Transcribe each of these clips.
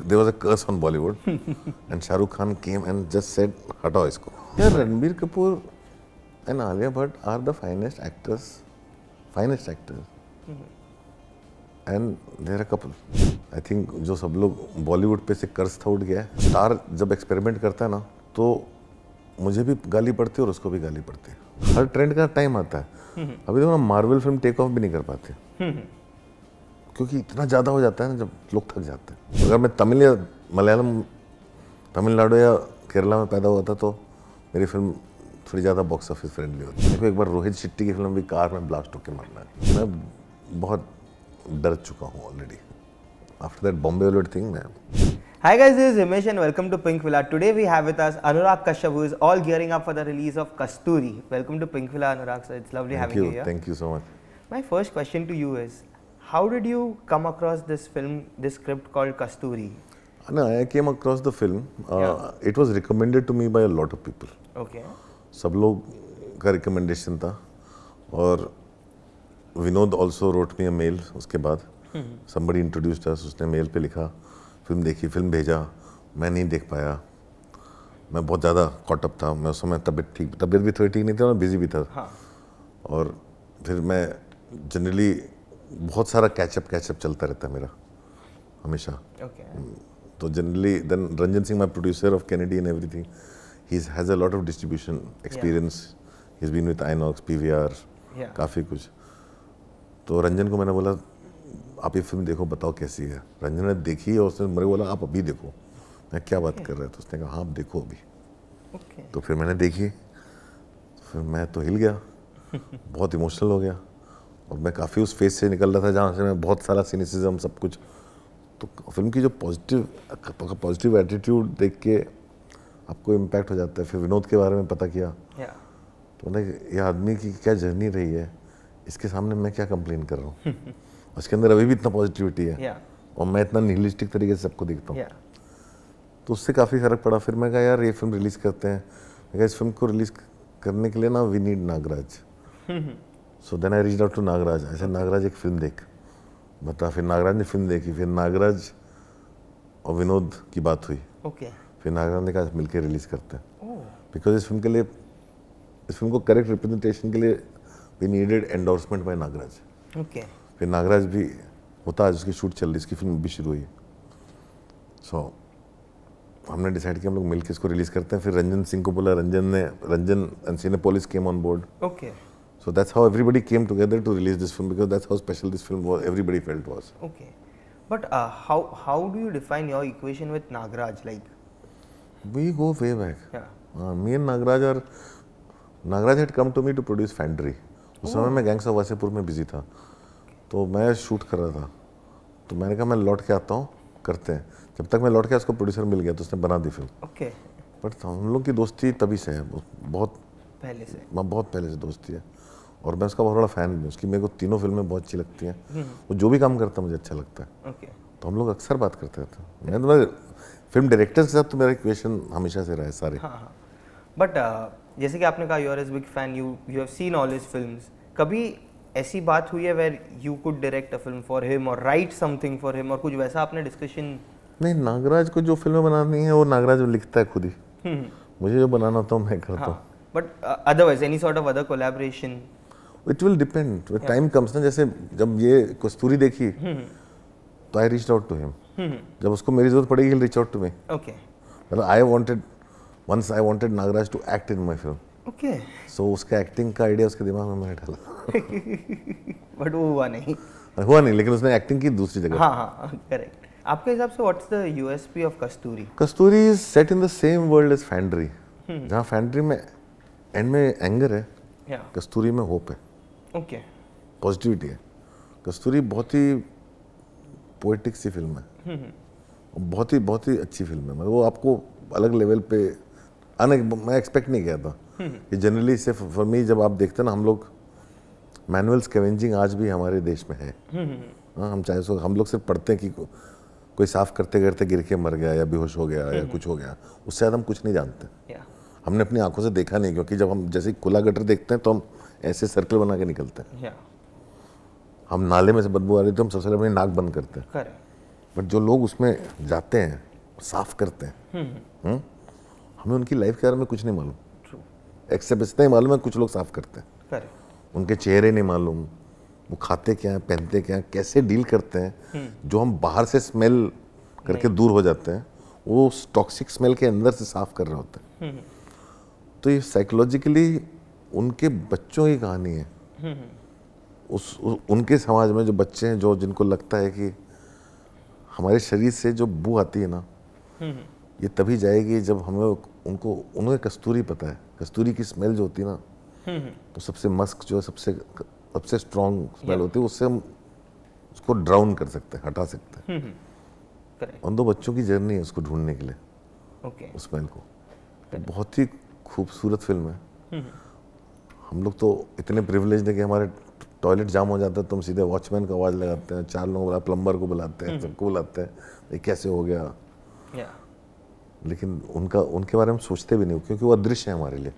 there was a curse on Bollywood, and Shah Rukh Khan came and just said, "हटाओ इसको." Yeah, Ranbir Kapoor and Alia Bhatt are the finest actors, and they're a couple. I think जो सब लोग बॉलीवुड पे से कर्ज था उठ गया है. स्टार जब एक्सपेरिमेंट करता है ना, तो मुझे भी गाली पड़ती है और उसको भी गाली पड़ती है. हर ट्रेंड का टाइम आता है. अभी देखो ना, मार्वल फिल्म टेक ऑफ भी नहीं कर पाते क्योंकि इतना ज़्यादा हो जाता है ना, जब लोग थक जाते हैं. अगर मैं तमिल या मलयालम, तमिलनाडु या केरला में पैदा हुआ था तो मेरी फिल्म थोड़ी ज़्यादा बॉक्स ऑफिस फ्रेंडली होती है. देखो, एक बार रोहित शेट्टी की फिल्म भी कार में ब्लास्ट होकर मरना है. मैं बहुत डर चुका हूँ already after that Bombay Hollywood thing. मैं Hi guys, this is Himesh and welcome to Pink Villa. Today we have with us Anurag Kashyap, who is all gearing up for the release of Kasturi. Welcome to Pink Villa, Anurag. So it's lovely having you here. Thank you so much. My first question to you is, how did you come across this film, this script called Kasturi? No, I came across the film. It was recommended to me by a lot of people. Okay. सब लोग का recommendation था और Vinod also wrote मी अ mail. उसके बाद somebody introduced us. उसने mail पे लिखा, फिल्म देखी, फिल्म भेजा. मैं नहीं देख पाया, मैं बहुत ज़्यादा कॉटअप था. मैं उस समय तबीयत भी थोड़ी ठीक नहीं थी और मैं बिजी भी था. हाँ. और फिर मैं जनरली बहुत सारा कैचअप चलता रहता है मेरा हमेशा. Okay. तो generally then Ranjan Singh, my producer of Kennedy and everything, he has a lot of distribution experience. He is been with INOX, PVR, काफ़ी कुछ. तो रंजन को मैंने बोला, आप ये फिल्म देखो, बताओ कैसी है. रंजन ने देखी और उसने मेरे को बोला, आप अभी देखो. मैं क्या बात कर रहे थे. तो उसने कहा, हाँ आप देखो अभी. तो फिर मैंने देखी, फिर मैं तो हिल गया, बहुत इमोशनल हो गया. और मैं काफ़ी उस फेज से निकल रहा था जहाँ से मैं बहुत सारा सिनिसिज्म सब कुछ. तो फिल्म की जो पॉजिटिव एटीट्यूड देख के आपको इम्पैक्ट हो जाता है. फिर विनोद के बारे में पता किया तो ये आदमी की क्या जर्नी रही है, इसके सामने मैं क्या कंप्लेन कर रहा हूँ. उसके अंदर अभी भी इतना पॉजिटिविटी है और मैं इतना निहिलिस्टिक तरीके से सबको देखता हूँ. तो उससे काफ़ी फ़र्क पड़ा. फिर मैं कहा, यार ये फिल्म रिलीज़ करते हैं. मैं कहा, इस फिल्म को रिलीज़ करने के लिए ना we need Nagraj. So then I reached out to Nagraj. ऐसे नागराज एक फ़िल्म देख, बता. फिर नागराज ने फिल्म देखी. फिर नागराज और विनोद की बात हुई. फिर नागराज ने कहा, मिलकर रिलीज़ करते हैं. बिकॉज इस फिल्म को करेक्ट रिप्रेजेंटेशन के लिए we needed endorsement by Nagraj. फिर नागराज भी होता, आज उसकी शूट चल रही, इसकी फिल्म भी शुरू हुई. सो हमने डिसाइड किया हम लोग मिलकर इसको रिलीज़ करते हैं. फिर रंजन सिंह को बोला, Ranjan and Cinepolis came on board. So that's how everybody came together to release this film, because that's how special this film was. Everybody felt was. Okay, but how do you define your equation with Nagraj? Like, we go way back. Me and Nagraj had come to me to produce Fandry. उस समय मैं gangs of Wasseypur में busy था, तो मैं shoot कर रहा था. तो मैंने कहा, मैं लौट के आता हूँ, करते हैं. जब तक मैं लौट के उसको प्रोड्यूसर मिल गया तो उसने बना दी फिल्म. बट हम लोग की दोस्ती तभी से है, बहुत पहले से दोस्ती है. और मैं उसका बहुत बड़ा फ़ैन हूँ. उसकी मेरे को तीनों फिल्में बहुत अच्छी लगती हैं. वो जो भी काम करता है मुझे अच्छा लगता है. तो हम लोग अक्सर बात करते रहते हैं. मैं फिल्म डायरेक्टर्स के साथ तो मेरा इक्वेशन हमेशा से रहा है सारे. बट जैसे कि आपने कहा, you are his big fan, you have seen all his films. कभी ऐसी बात हुई है where you could direct a film for him और राइट समथिंग फॉर हिम, और कुछ वैसा आपने डिस्कशन? नहीं, नागराज को जो फिल्में बनानी है वो नागराज लिखता है खुद ही. मुझे जो बनाना होता है मैं करता हूँ. But otherwise any sort of other collaboration? It will depend. When time comes ना, जैसे जब ये कस्तूरी देखी तो I reached out to him. जब उसको मेरी जरूरत पड़ेगी, he'll reach out to me. मतलब once I wanted Nagraj to act in my film. So उसका एक्टिंग का आइडिया उसके दिमाग में मैंने डाला. बट वो हुआ नहीं, लेकिन उसने एक्टिंग की दूसरी जगह. करेक्ट. आपके हिसाब से what's the USP of Kasturi? Kasturi is set in the same world as Fandry. जहाँ फैंड्री में एंड में एंगर है, कस्तूरी में होप है. पॉजिटिविटी है. कस्तूरी बहुत ही पोएटिक सी फिल्म है, बहुत ही अच्छी फिल्म है. मतलब वो आपको अलग लेवल पे मैं एक्सपेक्ट नहीं किया था. कि जनरली सिर्फ फॉर मी, जब आप देखते हैं ना, हम लोग मैनुअल स्कैवेंजिंग आज भी हमारे देश में है. हम चाहे सो हम लोग सिर्फ पढ़ते हैं कि कोई साफ करते करते गिर के मर गया या बेहोश हो गया या कुछ हो गया, उससे ज़्यादा हम कुछ नहीं जानते. हमने अपनी आंखों से देखा नहीं, क्योंकि जब हम जैसे खुला गटर देखते हैं तो हम ऐसे सर्कल बना के निकलते हैं. हम नाले में से बदबू आ रही तो हम सबसे पहले अपनी नाक बंद करते हैं. बट जो लोग उसमें जाते हैं, साफ करते हैं, हमें उनकी लाइफ के बारे में कुछ नहीं मालूम, एक्सेप्ट इतना ही मालूम है कुछ लोग साफ करते हैं, उनके चेहरे नहीं मालूम, वो खाते क्या हैं, पहनते क्या हैं, कैसे डील करते हैं, जो हम बाहर से स्मेल करके दूर हो जाते हैं, वो टॉक्सिक स्मेल के अंदर से साफ कर रहे होते हैं। तो ये साइकोलॉजिकली उनके बच्चों की कहानी है। उनके समाज में जो बच्चे हैं, जो जिनको लगता है कि हमारे शरीर से जो बू आती है ना, ये तभी जाएगी जब हमें उन्हें कस्तूरी पता है, कस्तूरी की स्मेल जो होती है ना, तो सबसे मस्क जो है, सबसे स्ट्रॉन्ग स्मेल होती है, उससे हम उसको ड्राउन कर सकते हैं, हटा सकते हैं। उन दो बच्चों की जर्नी है उसको ढूंढने के लिए, उस स्मेल को। तो बहुत ही खूबसूरत फिल्म है। हम लोग तो इतने प्रिविलेज है कि हमारे टॉयलेट जाम हो जाता है तो हम सीधे वॉचमैन को आवाज़ लगाते हैं, 4 लोग प्लम्बर को बुलाते हैं, सबको बुलाते हैं, ये कैसे हो गया। लेकिन उनके बारे में सोचते भी नहीं, क्योंकि वो अदृश्य है हमारे लिए।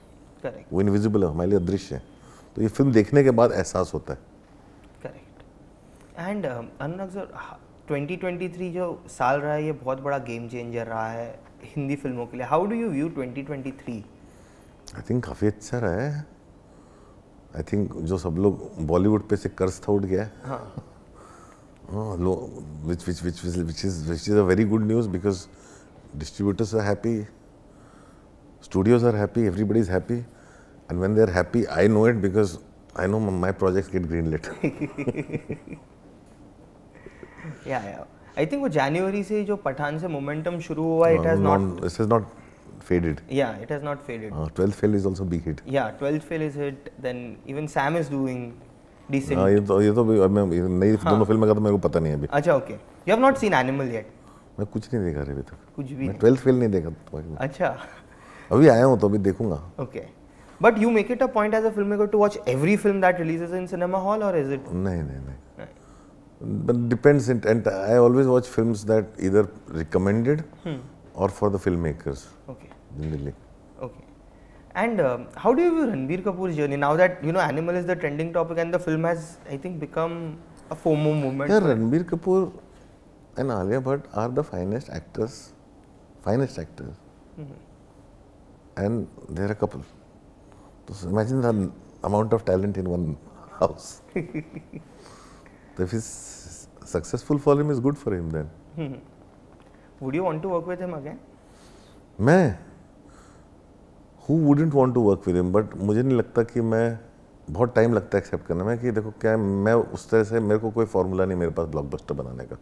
वो इनविजिबल है, हमारे लिए अदृश्य है। तो ये फिल्म देखने के बाद एहसास होता है। करेक्ट। एंड अनुराग सर, 2023 जो साल रहा है, ये बहुत बड़ा गेम चेंजर रहा है हिंदी फिल्मों के लिए। How do you view 2023? I think काफ़ी अच्छा रहा है। आई थिंक जो सब लोग बॉलीवुड पे से कर्ज था उठ गया है, which is a very good news, because distributors are happy, studios are happy, everybody is happy, and when they are happy, I know it because I know my projects get greenlit. Yeah. I think वो जनवरी से जो पठान से momentum शुरू हुआ, it has not faded. Yeah, it has not faded. 12th Fail is also big hit. Yeah, 12th Fail is hit. Then even Sam is doing decent. ये तो मैं नई दोनों फिल्म का तो मेरे को पता नहीं है अभी। अच्छा, okay. You have not seen Animal yet? मैं कुछ नहीं देखा अभी तक। कुछ भी? मैं 12th Fail नहीं देखा। अच्छा। अभी आया हूँ तो अभी देखूंगा। Okay. But you make it a point as a filmmaker to watch every film that releases in cinema hall, or is it? नहीं. But depends, and I always watch films that either recommended or for the filmmakers. Okay. Generally. Okay. And how do you view Ranbir Kapoor's journey now that Animal is the trending topic and the film has, I think, become a FOMO movement? Yeah, Ranbir Kapoor and Alia Bhatt are the finest actors, and they're a couple. So imagine the amount of talent in one house. So if he's successful for him, is good for him then. Would you want to work with him again? मैं? Who wouldn't want to work with him? But मुझे नहीं लगता कि मैं, बहुत time लगता है accept करने में कि देखो क्या है, मैं उस तरह से, मेरे को कोई फॉर्मूला नहीं मेरे पास ब्लॉकबस्टर बनाने का।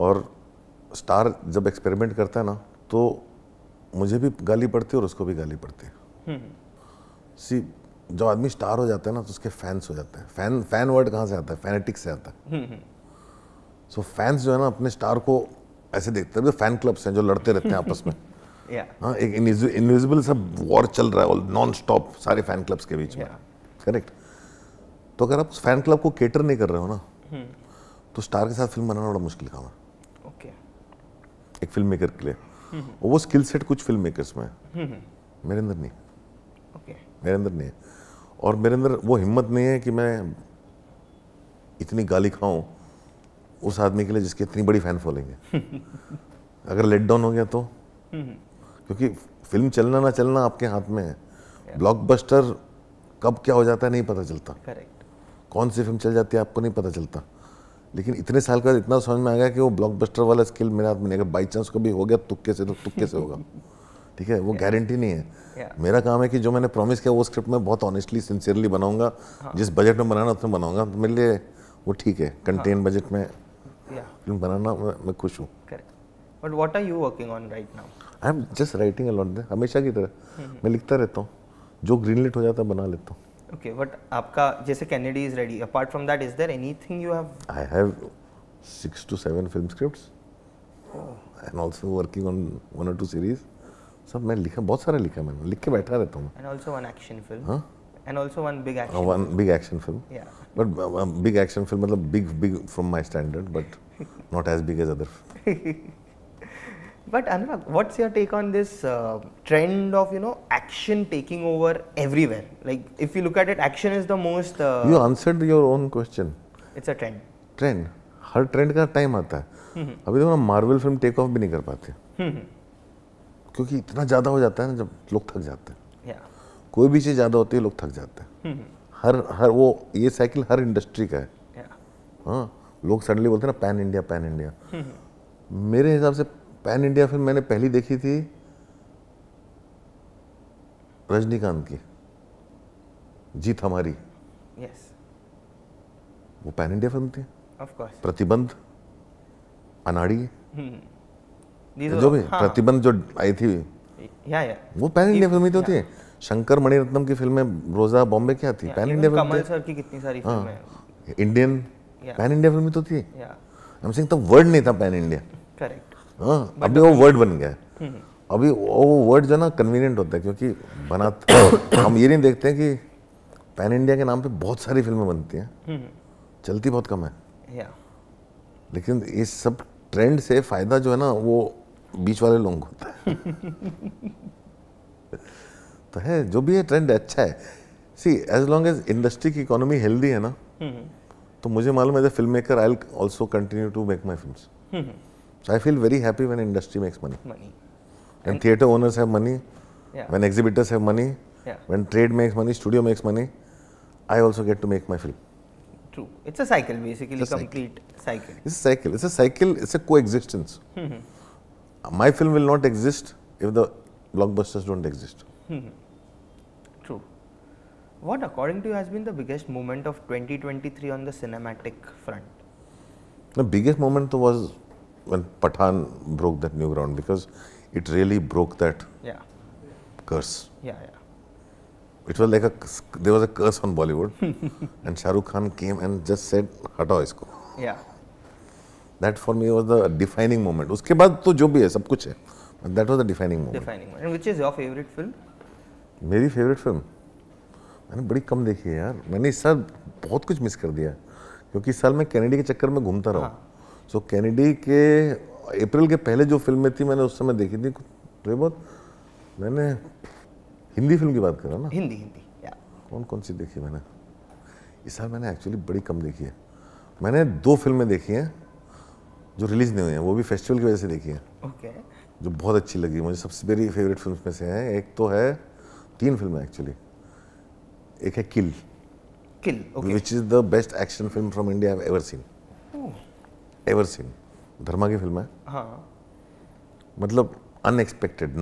और स्टार जब एक्सपेरिमेंट करता है ना, तो मुझे भी गाली पड़ती है और उसको भी गाली पड़ती है। सी, जब आदमी स्टार हो जाता है ना, तो उसके फैंस हो जाते हैं। फैन वर्ड कहाँ से आता है? फैनेटिक से आता है। सो फैंस जो है ना, अपने स्टार को ऐसे देखते हैं, फैन क्लब्स हैं जो लड़ते रहते हैं आपस में। हाँ, एक इनविजिबल सा वॉर चल रहा है नॉन स्टॉप सारे फैन क्लब्स के बीच में। करेक्ट। तो अगर आप उस फैन क्लब को केटर नहीं कर रहे हो ना, तो स्टार के साथ फिल्म बनाना बड़ा मुश्किल काम है। ओके। एक फिल्म मेकर के लिए वो स्किल सेट कुछ फिल्म मेकर्स में है, मेरे अंदर नहीं। मेरे अंदर नहीं है, और मेरे अंदर वो हिम्मत नहीं है कि मैं इतनी गाली खाऊं उस आदमी के लिए जिसकी इतनी बड़ी फैन फॉलोइंग है। अगर लेट डाउन हो गया तो, क्योंकि फिल्म चलना ना चलना आपके हाथ में है। ब्लॉकबस्टर कब क्या हो जाता है नहीं पता चलता। करेक्ट। कौन सी फिल्म चल जाती है आपको नहीं पता चलता। लेकिन इतने साल का इतना समझ में आ गया कि वो ब्लॉकबस्टर वाला स्किल मेरे हाथ में नहीं। अगर बाई चांस कभी हो गया तुक्के से, तो तुक्के से होगा। ठीक है, वो गारंटी नहीं है। मेरा काम है कि जो मैंने प्रॉमिस किया वो स्क्रिप्ट में बहुत ऑनेस्टली सिंसियरली बनाऊंगा। जिस बजट में बनाना उसमें बनाऊंगा, तो मेरे लिए वो ठीक है। कंटेन बजट में फिल्म बनाना मैं खुश हूँ। But what are you working on right now? I am just writing a lot. हमेशा की तरह मैं लिखता रहता हूँ, जो ग्रीनलिट हो जाता है बना लेता हूँ। ओके, बट आपका जैसे Kennedy is ready, apart from that is there anything you have? I have 6 to 7 film scripts and also working on 1 or 2 series. सब मैं लिखा, बहुत सारा लिखा मैंने, लिख के बैठा रहता हूँ। And also one action film. हाँ, and also one big action. One big action film. Yeah, but big action film मतलब big from my standard, but not as big as other. But Anurag, what's your take on this trend of action taking over everywhere? Like if you look at it, action is the most. You answered your own question. It's a trend. Trend. Her trend का time आता है। अभी तो Marvel film take off भी नहीं कर पाते क्योंकि इतना ज़्यादा हो जाता है ना, जब लोग थक जाते हैं। कोई भी चीज़ ज़्यादा होती है लोग थक जाते हैं। हर वो ये साइकिल हर इंडस्ट्री का है। हाँ, लोग सडनली बोलते हैं ना पैन इंडिया पैन इंडिया। मेरे हिसाब से पैन इंडिया फिल्म मैंने पहली देखी थी रजनीकांत की, जीत हमारी। वो पैन इंडिया फिल्म थी। प्रतिबंध, अनाड़ी, जो भी प्रतिबंध जो आई थी वो पैन इंडिया फिल्म ही तो थी। शंकर मणिरत्नम की फिल्में, रोजा बॉम्बे क्या थी, पैन इंडिया फिल्म। कमल सर की कितनी सारी फिल्में, इंडियन पैन इंडिया फिल्म ही तो थी। I'm saying तब वर्ड नहीं था पैन इंडिया। करेक्ट। हाँ, अभी वो वर्ड बन गया है। अभी वो वर्ड जो ना कन्वीनियंट होता है क्योंकि हम ये नहीं देखते हैं कि पैन इंडिया के नाम पे बहुत सारी फिल्में बनती हैं, चलती बहुत कम है। लेकिन इस सब ट्रेंड से फायदा जो है ना वो बीच वाले लोगों को होता है। तो है, जो भी है ट्रेंड अच्छा है। See as long as industry की इकोनॉमी हेल्दी है ना, तो मुझे मालूम है as a film maker I will also continue to make my films. So I feel very happy when industry makes money, when theatre owners have money, when exhibitors have money, when trade makes money, studio makes money, I also get to make my film. True. It's a cycle, basically, complete cycle. It's a cycle. It's a cycle. It's a coexistence. My film will not exist if the blockbusters don't exist. True. What, according to you, has been the biggest moment of 2023 on the cinematic front? The biggest moment was when Pathaan broke that new ground, because it really broke that curse. It was like there was a curse on Bollywood, and Shah Rukh Khan came and just said, "हटाओ इसको." That for me was the defining moment. उसके बाद तो जो भी है सब कुछ है, but that was the defining moment. Defining moment. And which is your favorite film? मेरी favorite film, मैंने बड़ी कम देखी है यार। मैंने इस साल बहुत कुछ मिस कर दिया क्योंकि इस साल मैं कैनेडी के चक्कर में घूमता रहा। सो कैनेडी के अप्रैल के पहले जो फिल्में थी मैंने उस समय देखी थी थोड़ी बहुत। मैंने हिंदी फिल्म की बात कर रहा हूँ ना, हिंदी कौन कौन सी देखी मैंने इस साल? मैंने एक्चुअली बड़ी कम देखी है। मैंने 2 फिल्में देखी हैं जो रिलीज नहीं हुई हैं, वो भी फेस्टिवल की वजह से देखी हैं। जो बहुत अच्छी लगी मुझे, सबसे मेरी फेवरेट फिल्म में से है। एक तो है 3 फिल्में एक्चुअली। एक है Kill, which is the best action film from India I have ever seen. Dharma की फिल्म है। मतलब अनएक्सपेक्टेड,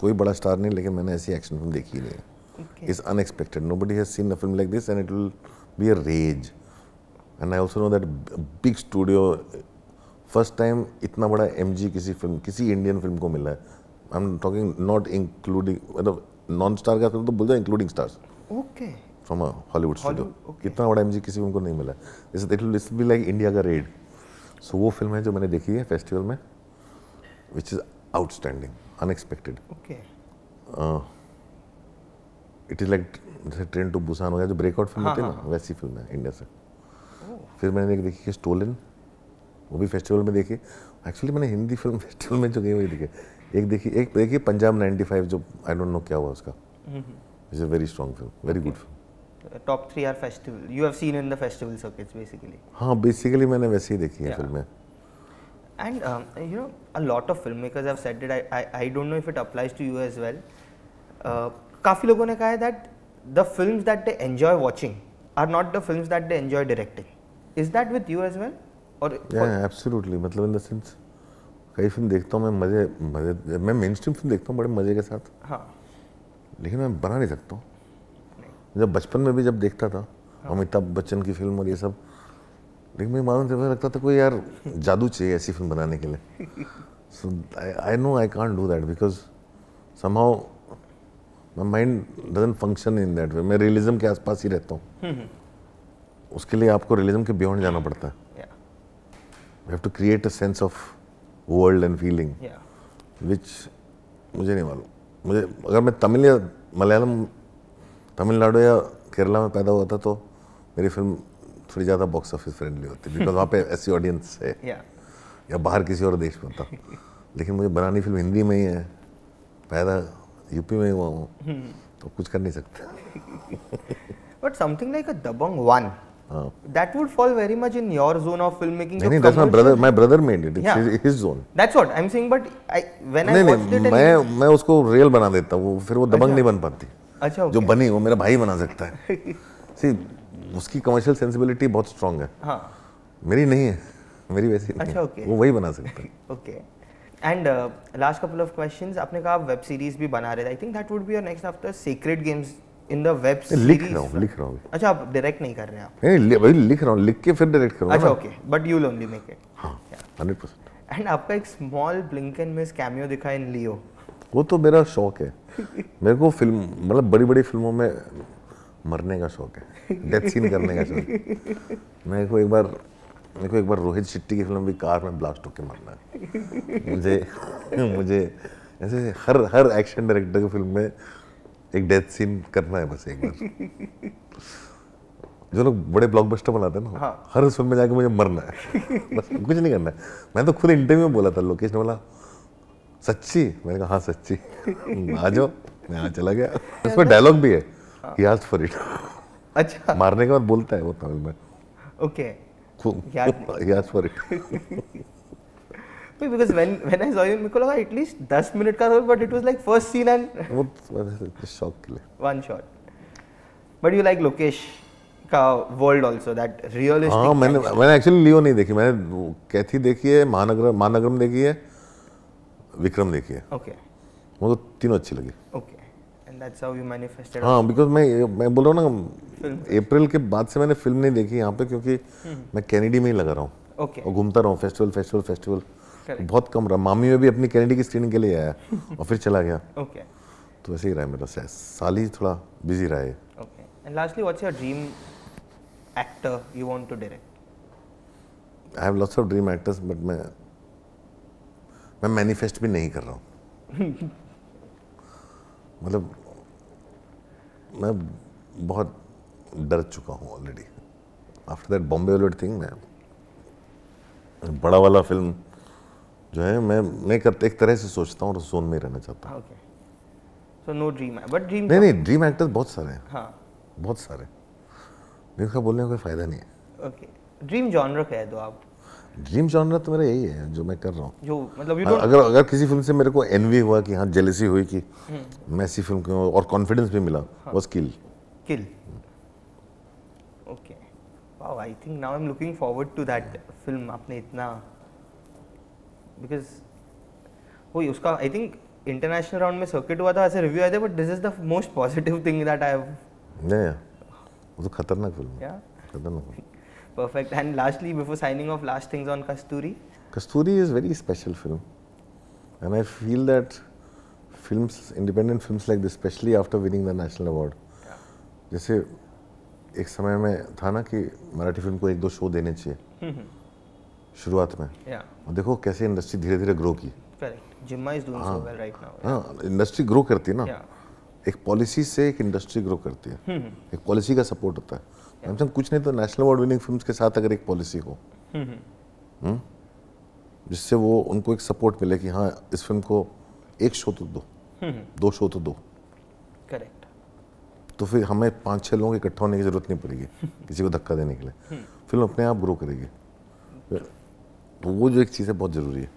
कोई बड़ा स्टार नहीं, लेकिन मैंने ऐसी एक्शन फिल्म देखी नहीं है। It's unexpected, nobody has seen a film like this and it will be a rage. And I also know that big studio, first time इतना बड़ा एमजी किसी फिल्म, किसी इंडियन फिल्म को मिला है। I am talking not including, मतलब non star का film तो बोलते हैं, including stars from a Hollywood studio. इतना बड़ा एमजी किसी फिल्म को नहीं मिला है। It will be like India का रेड। सो वो फिल्म है जो मैंने देखी है फेस्टिवल में, which is outstanding, unexpected. It is like जैसे ट्रेन टू बुसान हो गया, जो ब्रेकआउट फिल्म होती है ना, वैसी फिल्म है इंडिया से। फिर मैंने एक देखी है स्टोलन, वो भी फेस्टिवल में देखी। एक्चुअली मैंने हिंदी फिल्म फेस्टिवल में जो गई वही देखी। एक देखी पंजाब 95, जो आई डोंट नो क्या हुआ उसका। It's a very strong film, very good film. Top 3 are festival. You have seen in the festival circuits, basically. हाँ, बेसिकली मैंने वैसे ही देखी है फिल्में। And you know, a lot of filmmakers have said it. I don't know if it applies to you as well. काफी लोगों ने कहा है that the films that they enjoy watching are not the films that they enjoy directing. Is that with you as well? Or yeah, absolutely. मतलब in the sense, कई film देखता हूँ मैं मजे मैं मेन स्ट्रीम फिल्म देखता हूँ बड़े मजे के साथ। लेकिन मैं बना नहीं सकता हूँ। जब बचपन में भी जब देखता था अमिताभ बच्चन की फिल्म और ये सब, लेकिन मुझे मालूम था, लगता था कोई यार जादू चाहिए ऐसी फिल्म बनाने के लिए। So I know I can't do that because somehow my mind doesn't function in that way. मैं रियलिज्म के आसपास ही रहता हूँ। उसके लिए आपको रियलिज्म के बियॉन्ड जाना पड़ता है। You have to create a sense of world and feeling, which मुझे नहीं मालूम। मुझे अगर मैं तमिल या मलयालम, तमिलनाडु या केरला में पैदा हुआ था तो मेरी फिल्म थोड़ी ज़्यादा बॉक्स ऑफिस फ्रेंडली होती, बिकॉज वहाँ पे ऐसी ऑडियंस है, या बाहर किसी और देश में होता। लेकिन मुझे बनानी फिल्म हिंदी में ही है, पैदा यूपी में ही हुआ हूँ, तो कुछ कर नहीं सकते। But something like a Dabangg 1 That would fall very much in your zone of filmmaking. नहीं, that's my brother made it. It's his zone. That's what I'm saying, but when I watched it, मैं उसको real बना देता हूँ, फिर वो दबंग नहीं बन पाती. अच्छा, जो बनी वो मेरा भाई बना सकता है. See, उसकी कमर्शियल सेंसिबिलिटी बहुत स्ट्रांग है. हाँ. मेरी नहीं है, मेरी वैसी नहीं. अच्छा, okay. वो वही बना सकता है. Okay. And last couple of questions. आपने कहा आप वेब सीरीज भी बना रहे थे. I think that would be your next after Sacred Games. In the web series लिख रहा हूँ. अच्छा, आप डायरेक्ट नहीं कर रहे हैं? आप नहीं, भाई लिख रहा हूँ, लिख के फिर डायरेक्ट करूँगा. अच्छा, okay, but you will only make it. हाँ, 100%. एंड आपका एक small blink and miss cameo दिखा इन लियो. वो तो मेरा शौक है. मेरे को फिल्म मतलब बड़ी बड़ी फिल्मों में मरने का शौक है, डेथ सीन करने का शौक. मेरे को एक बार रोहित शेट्टी की फिल्म भी कार में ब्लास्ट होके मरना है. मुझे ऐसे हर एक्शन डायरेक्टर की फिल्म में एक डेथ सीन करना है बस एक बार. जो लोग बड़े ब्लॉकबस्टर बनाते हैं ना, हाँ. हर फिल्म में जाके मुझे मरना है. बस कुछ नहीं करना है. मैं तो खुद इंटरव्यू में बोला था, लोकेश ने बोला सच्ची, मैंने कहा हाँ सच्ची. आ जाओ. मैं यहाँ चला गया. इसमें डायलॉग भी है, he asked for it. अच्छा, मारने के बाद बोलता है वो तमिल में. Okay, he asked for it. Because when I saw you, मेरे को लगा at least 10 मिनट का role, but it was like first scene and वो शॉक के लिए one shot. But you like Lokesh का world also, that realistic. हाँ, मैंने एक्चुअली लियो नहीं देखी. मैंने कैथी देखी है, महानगरम देखी है, विक्रम देखी है. ओके. वो तो तीनों अच्छी लगी. Okay. And that's how you manifested. हाँ, बिकॉज मैं बोल रहा हूँ ना, अप्रैल के बाद से मैंने फिल्म नहीं देखी यहाँ पे, क्योंकि मैं कैनेडी में ही लगा रहा हूँ. ओके. और घूमता रहा हूँ फेस्टिवल. बहुत कम रहा. मामी में भी अपनी कैनेडी की स्क्रीनिंग के लिए आया और फिर चला गया. ओके. तो ऐसे ही रहा मेरा साल ही थोड़ा बिजी रहा है. Okay. And lastly, what's your dream actor you want to direct? I have lots of dream actors, but मैं मैनिफेस्ट भी नहीं कर रहा हूँ. मतलब मैं बहुत डर चुका हूँ already. After that Bombay Bollywood thing, मैं बड़ा वाला फिल्म जो है मैं करते एक तरह से सोचता हूँ और जोन में ही रहना चाहता हूँ. Okay. So no dream, but dream नहीं, ड्रीम एक्टर्स बहुत सारे हैं. हाँ, बहुत सारे. जिनका बोलने का कोई फायदा नहीं है. ओके. ड्रीम जॉनर कह दो आप. ड्रीम जॉनर तो मेरा यही है जो मैं कर रहा हूँ. जो मतलब अगर किसी फिल्म से मेरे को एनवी हुआ कि हाँ, जेलसी हुई कि मैं ऐसी फिल्म क्यों, और कॉन्फिडेंस भी मिला, was kill. Okay. Wow, I think now I am looking forward to that film. आपने इतना, बिकॉज वही उसका आई थिंक इंटरनेशनल राउंड में सर्किट हुआ था, ऐसे रिव्यू आए थे, but this is the most positive thing that I have. वो तो खतरनाक फिल्म है. खतरनाक. Perfect. And lastly, before signing off, last things on Kasturi. Kasturi is a very special film, and I feel that independent films like this, especially after winning the national award, जैसे एक समय में था ना कि Marathi film को 1-2 show देने चाहिए शुरुआत में. और देखो कैसे इंडस्ट्री धीरे धीरे ग्रो की. Correct. Jimma is doing so well right now. हाँ, इंडस्ट्री ग्रो करती है ना. एक पॉलिसी से एक इंडस्ट्री ग्रो करती है. एक पॉलिसी का सपोर्ट होता है. हम कुछ नहीं तो नेशनल अवार्ड विनिंग फिल्म्स के साथ अगर एक पॉलिसी हो, जिससे वो उनको एक सपोर्ट मिले कि हाँ, इस फिल्म को 1 शो तो दो, 2 शो तो दो. करेक्ट. तो फिर हमें 5-6 लोगों के इकट्ठा होने की जरूरत नहीं पड़ेगी किसी को धक्का देने के लिए. फिल्म अपने आप ग्रो करेगी. तो वो जो एक चीज़ है बहुत जरूरी है.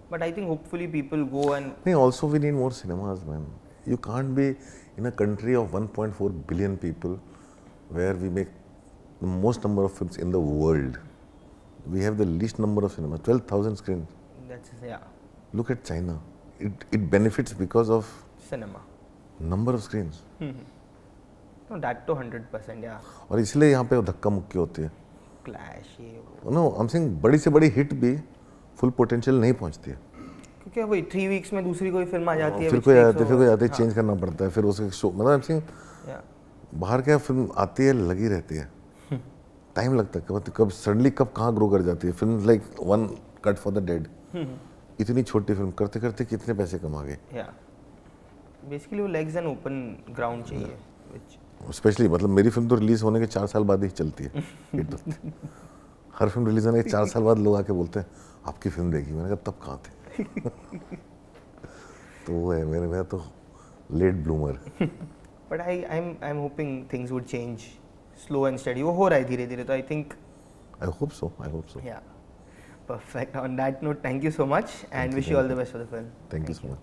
But I think hopefully people go and. नहीं, also we need more cinemas, man. You can't be in a country of 1.4 billion people where we make the most number of films in the world. We have the least number of cinemas, 12,000 screens. That's, yeah. Look at China. It benefits because of cinema. Number of screens. No, that to 100%, yeah. और इसलिए यहाँ पे धक्का मुक्की होती है. Clash ये वो. No, I'm saying बड़ी से बड़ी हिट भी फुल पोटेंशियल नहीं पहुँचती है. क्योंकि वही 3 वीक्स में दूसरी कोई फिल्म आ जाती है. फिर कोई आती है, चेंज करना पड़ता है. फिर उसके शो मतलब I'm saying बाहर क्या फिल्म आती है, लगी रहती है, टाइम लगता है. कब सडनली कब कहाँ ग्रो कर जाती है film. Like one cut for the dead. इतनी छोटी फिल्म करते करते कितने पैसे कमा गए. बेसिकली वो लेग्स एंड ओपन ग्राउंड चाहिए. स्पेशली मतलब मेरी फिल्म तो रिलीज होने के 4 साल बाद ही चलती है. हर फिल्म रिलीज होने के 4 साल बाद लोग आके बोलते हैं आपकी फिल्म देखी. मैंने कहा तब कहाँ थे. तो वो है मेरा तो late bloomer. But I'm hoping things would change slow and steady वो हो रहा है धीरे धीरे, तो I think I hope so या perfect. On that note, thank you so much and wish you all the best for the film. Thank you so much.